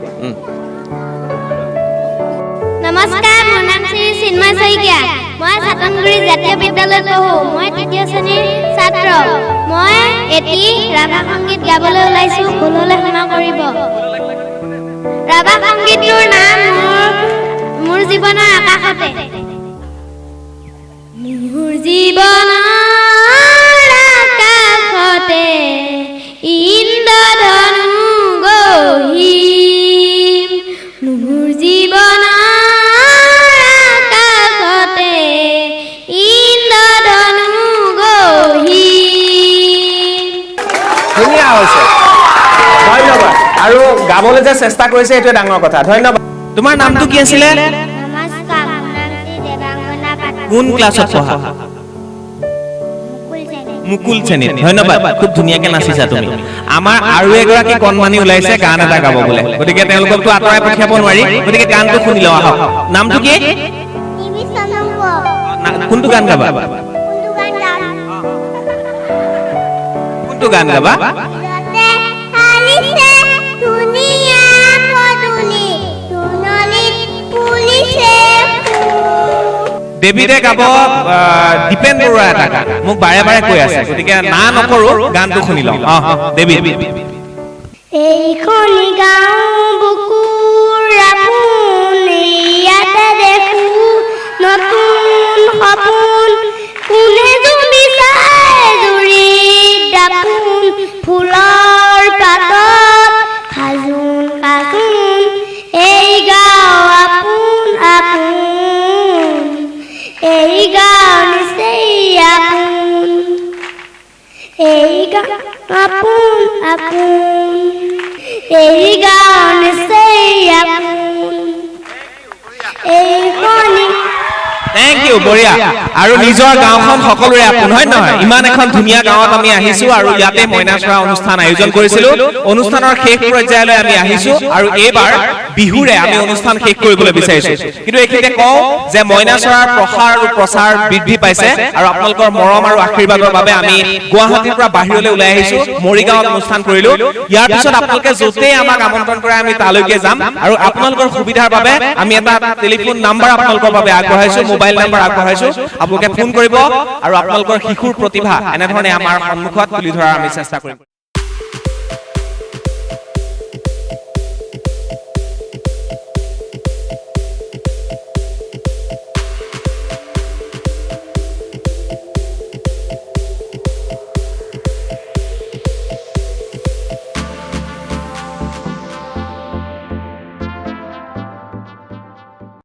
নমস্কাৰ মোৰ নাম শ্ৰী চিন্ময় শইকীয়া মই চাটনগুৰি জাতীয় বিদ্যালয়ত পঢ়ো মই 3য় শ্ৰেণীৰ ছাত্ৰ মই এটি ৰাভা সংগীত গাবলৈ ওলাইছো ভুল হ'লে ক্ষমা কৰিব ৰাভা সংগীতটোৰ নাম মোৰ জীৱনৰ আকাশতে মোৰ জীৱনৰ আকাশতে ইন্দ্ৰধনু গঢ়িম মোৰ জীৱনৰ আকাশতে ইন্দ্ৰধনু গঢ়িম ধুনীয়া হৈছে ধন্যবাদ আৰু গাবলৈ যে চেষ্টা কৰিছে এইটোৱে ডাঙৰ কথা ধন্যবাদ তোমাৰ নামটো কি আছিলে নমস্কাৰ মোৰ নাম শ্ৰী দেৱাংগনা পাঠক কোন ক্লাছত পঢ়া মুকুল শ্ৰেণীত ধন্যবাদ খুব ধুনীয়াকে নাচিছা তুমি আমাৰ আৰু এগৰাকী কণমানি ওলাইছে গান এটা গাব বোলে গতিকে তেওঁলোককতো আঁতৰাই পঠিয়াব নোৱাৰি গতিকে গানটো শুনি লওঁ আহক নামটো কি টিভি চনম্ব কোনটো গান গাবা কোনটো গান গাবা ৰতে হালিছে ধুনীয়া পদুলি তুনলিত ফুলিছে দেৱীৰে গাব দীপেন বৰুৱা এটা গান মোক বাৰে বাৰে কৈ আছে গতিকে না নকৰো গানটো শুনি লওঁ দেৱী এইখন গাঁও বুকুৰ আপোন ইয়াতে দেখো নতুন সপোন কোনে জুমি চাই জুৰিত দাপোন ফুলৰ পাতত সাজোন কাজোন এই গাঁও আপোন আপোন এই গাঁও নিচেই আপোন এই গাঁও আপোন আপোন এই গাঁও নিচেই আপোন এইখনি থেংক ইউ বঢ়িয়া আৰু নিজৰ গাঁওখন সকলোৰে আপোন হয় নহয় ইমান এখন ধুনীয়া গাঁৱত আমি আহিছো আৰু ইয়াতে মইনা চৰা অনুষ্ঠান আয়োজন কৰিছিলো অনুষ্ঠানৰ শেষ পৰ্যায়লৈ আমি আহিছো আৰু এইবাৰ বিহুৰে আমি অনুষ্ঠান শেষ কৰিবলৈ বিচাৰিছো কিন্তু এইখিনিতে কওঁ যে মইনা চৰাৰ প্ৰসাৰ আৰু প্ৰচাৰ বৃদ্ধি পাইছে আৰু আপোনালোকৰ মৰম আৰু আশীৰ্বাদৰ বাবে আমি গুৱাহাটীৰ পৰা বাহিৰলৈ ওলাই আহিছো মৰিগাঁৱত অনুষ্ঠান কৰিলো ইয়াৰ পিছত আপোনালোকে য'তেই আমাক আমন্ত্ৰণ কৰে আমি তালৈকে যাম আৰু আপোনালোকৰ সুবিধাৰ বাবে আমি এটা টেলিফোন নাম্বাৰ আপোনালোকৰ বাবে আগবঢ়াইছো মোবাইল নাম্বাৰ আগবঢ়াইছো আপোনালোকে ফোন কৰিব আৰু আপোনালোকৰ শিশুৰ প্ৰতিভা এনেধৰণে আমাৰ সন্মুখত তুলি ধৰাৰ আমি চেষ্টা কৰিম